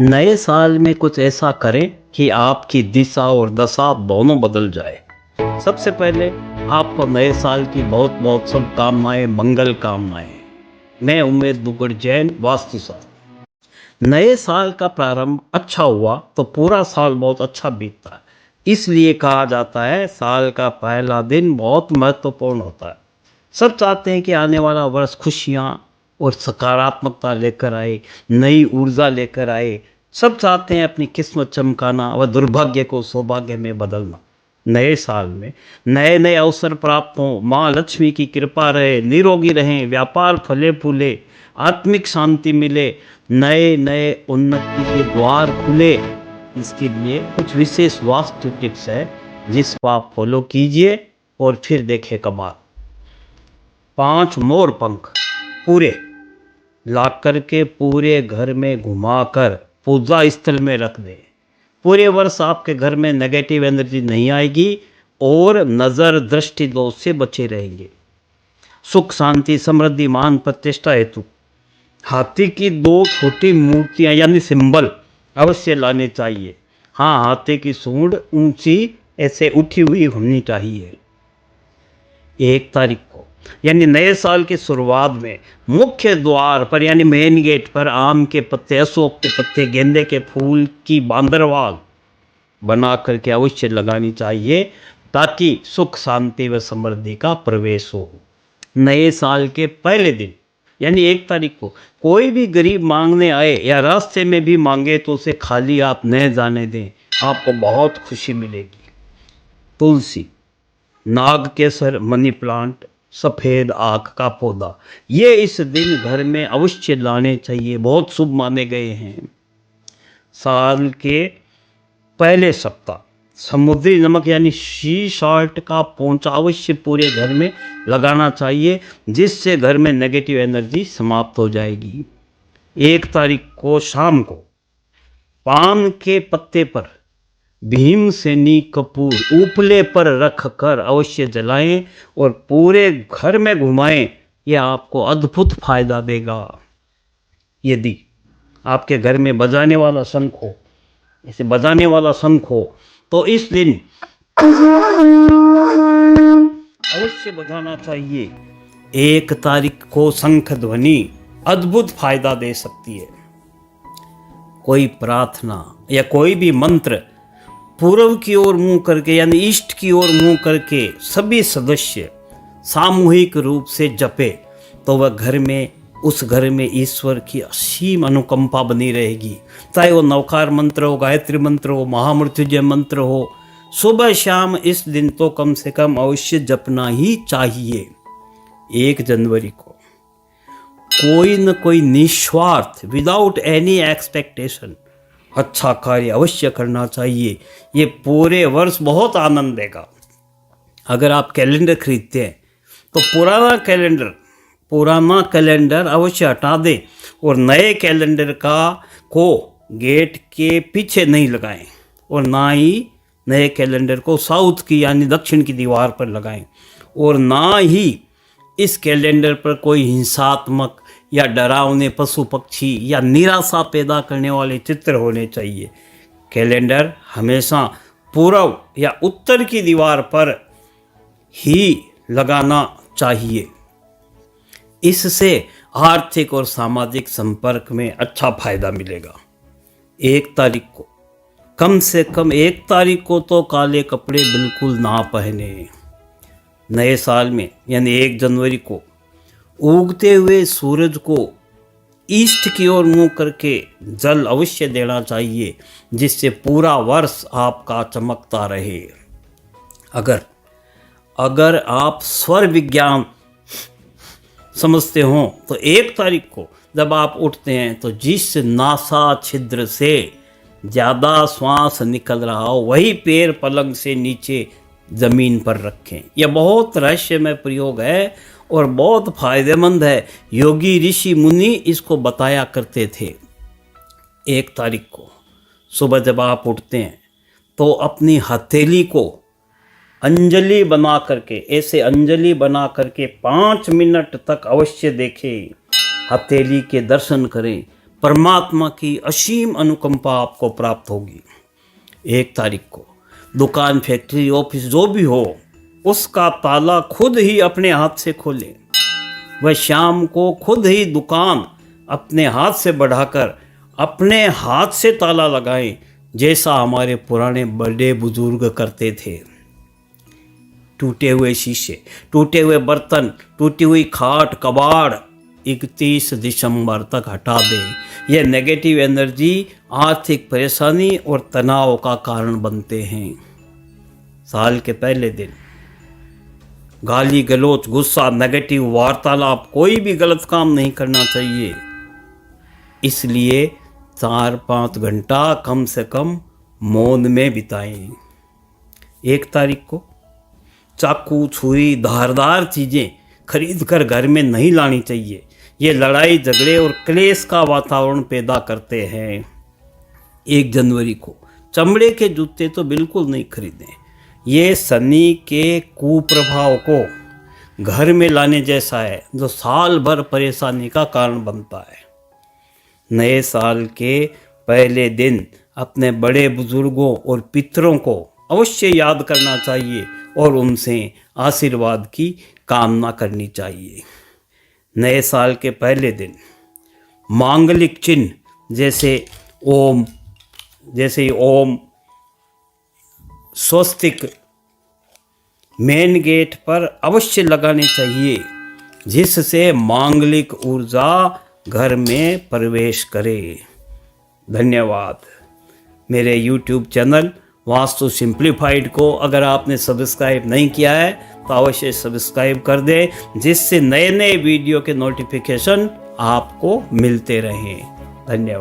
नए साल में कुछ ऐसा करें कि आपकी दिशा और दशा दोनों बदल जाए। सबसे पहले आपको नए साल की बहुत बहुत शुभकामनाएं, मंगल कामनाएं। मैं उम्मेद दुगड़ जैन, वास्तुशास्त्र। नए साल का प्रारंभ अच्छा हुआ तो पूरा साल बहुत अच्छा बीतता है। इसलिए कहा जाता है साल का पहला दिन बहुत महत्वपूर्ण होता है। सब चाहते हैं कि आने वाला वर्ष खुशियाँ और सकारात्मकता लेकर आए, नई ऊर्जा लेकर आए। सब चाहते हैं अपनी किस्मत चमकाना व दुर्भाग्य को सौभाग्य में बदलना। नए साल में नए नए अवसर प्राप्त हों, माँ लक्ष्मी की कृपा रहे, निरोगी रहें, व्यापार फले फूले, आत्मिक शांति मिले, नए नए उन्नति के द्वार खुले। इसके लिए कुछ विशेष वास्तु टिप्स है जिसको आप फॉलो कीजिए और फिर देखें कमाल। 5 मोर पंख पूरे ला करके पूरे घर में घुमाकर पूजा स्थल में रख दें। पूरे वर्ष आपके घर में नेगेटिव एनर्जी नहीं आएगी और नज़र दृष्टि दोष से बचे रहेंगे। सुख शांति समृद्धि मान प्रतिष्ठा हेतु हाथी की 2 छोटी मूर्तियां यानी सिंबल अवश्य लाने चाहिए। हाँ, हाथी की सूंड ऊंची ऐसे उठी हुई होनी चाहिए। 1 तारीख को यानी नए साल की शुरुआत में मुख्य द्वार पर यानी मेन गेट पर आम के पत्ते, अशोक के पत्ते, गेंदे के फूल की बांदरवाल बना करके अवश्य लगानी चाहिए ताकि सुख शांति व समृद्धि का प्रवेश हो। नए साल के पहले दिन यानी 1 तारीख को कोई भी गरीब मांगने आए या रास्ते में भी मांगे तो उसे खाली आप न जाने दें, आपको बहुत खुशी मिलेगी। तुलसी, नाग केसर, मनी प्लांट, सफ़ेद आक का पौधा, ये इस दिन घर में अवश्य लाने चाहिए, बहुत शुभ माने गए हैं। साल के पहले सप्ताह समुद्री नमक यानी सी सॉल्ट का पोंचा अवश्य पूरे घर में लगाना चाहिए जिससे घर में नेगेटिव एनर्जी समाप्त हो जाएगी। 1 तारीख को शाम को पान के पत्ते पर भीमसेनी कपूर उपले पर रख कर अवश्य जलाएं और पूरे घर में घुमाएं। यह आपको अद्भुत फायदा देगा। यदि आपके घर में बजाने वाला शंख हो, इसे बजाने वाला शंख हो तो इस दिन अवश्य बजाना चाहिए। 1 तारीख को शंख ध्वनि अद्भुत फायदा दे सकती है। कोई प्रार्थना या कोई भी मंत्र पूर्व की ओर मुंह करके यानी ईस्ट की ओर मुंह करके सभी सदस्य सामूहिक रूप से जपे तो वह घर में उस घर में ईश्वर की असीम अनुकंपा बनी रहेगी। चाहे वो नवकार मंत्र हो, गायत्री मंत्र हो, महामृत्युंजय मंत्र हो, सुबह शाम इस दिन तो कम से कम अवश्य जपना ही चाहिए। 1 जनवरी को कोई न कोई निस्वार्थ विदाउट एनी एक्सपेक्टेशन अच्छा कार्य अवश्य करना चाहिए। ये पूरे वर्ष बहुत आनंद देगा। अगर आप कैलेंडर खरीदते हैं तो पुराना कैलेंडर अवश्य हटा दें और नए कैलेंडर को गेट के पीछे नहीं लगाएं और ना ही नए कैलेंडर को साउथ की यानी दक्षिण की दीवार पर लगाएं और ना ही इस कैलेंडर पर कोई हिंसात्मक या डरावने पशु पक्षी या निराशा पैदा करने वाले चित्र होने चाहिए। कैलेंडर हमेशा पूर्व या उत्तर की दीवार पर ही लगाना चाहिए। इससे आर्थिक और सामाजिक संपर्क में अच्छा फायदा मिलेगा। 1 तारीख को कम से कम 1 तारीख को तो काले कपड़े बिल्कुल ना पहने। नए साल में यानी 1 जनवरी को उगते हुए सूरज को ईस्ट की ओर मुंह करके जल अवश्य देना चाहिए जिससे पूरा वर्ष आपका चमकता रहे। अगर आप स्वर विज्ञान समझते हो तो 1 तारीख को जब आप उठते हैं तो जिस नासा छिद्र से ज़्यादा श्वास निकल रहा हो वही पैर पलंग से नीचे ज़मीन पर रखें। यह बहुत रहस्यमय प्रयोग है और बहुत फायदेमंद है। योगी ऋषि मुनि इसको बताया करते थे। 1 तारीख को सुबह जब आप उठते हैं तो अपनी हथेली को अंजलि बना करके ऐसे अंजलि बना करके 5 मिनट तक अवश्य देखें, हथेली के दर्शन करें। परमात्मा की असीम अनुकंपा आपको प्राप्त होगी। 1 तारीख को दुकान, फैक्ट्री, ऑफिस जो भी हो, उसका ताला खुद ही अपने हाथ से खोलें। वह शाम को खुद ही दुकान अपने हाथ से बढ़ाकर अपने हाथ से ताला लगाएं, जैसा हमारे पुराने बड़े बुजुर्ग करते थे। टूटे हुए शीशे, टूटे हुए बर्तन, टूटी हुई खाट, कबाड़ 31 दिसंबर तक हटा दें। यह नेगेटिव एनर्जी आर्थिक परेशानी और तनाव का कारण बनते हैं। साल के पहले दिन गाली गलौज, गुस्सा, नेगेटिव वार्तालाप, कोई भी गलत काम नहीं करना चाहिए। इसलिए 4-5 घंटा कम से कम मौन में बिताएं। 1 तारीख को चाकू, छुरी, धारदार चीज़ें खरीद कर घर में नहीं लानी चाहिए। ये लड़ाई झगड़े और क्लेश का वातावरण पैदा करते हैं। 1 जनवरी को चमड़े के जूते तो बिल्कुल नहीं खरीदें। ये शनि के कुप्रभाव को घर में लाने जैसा है, जो साल भर परेशानी का कारण बनता है। नए साल के पहले दिन अपने बड़े बुजुर्गों और पितरों को अवश्य याद करना चाहिए और उनसे आशीर्वाद की कामना करनी चाहिए। नए साल के पहले दिन मांगलिक चिन्ह जैसे ओम, स्वस्तिक मेन गेट पर अवश्य लगाने चाहिए, जिससे मांगलिक ऊर्जा घर में प्रवेश करे। धन्यवाद। मेरे YouTube चैनल वास्तु सिंप्लीफाइड को अगर आपने सब्सक्राइब नहीं किया है तो अवश्य सब्सक्राइब कर दें, जिससे नए नए वीडियो के नोटिफिकेशन आपको मिलते रहें। धन्यवाद।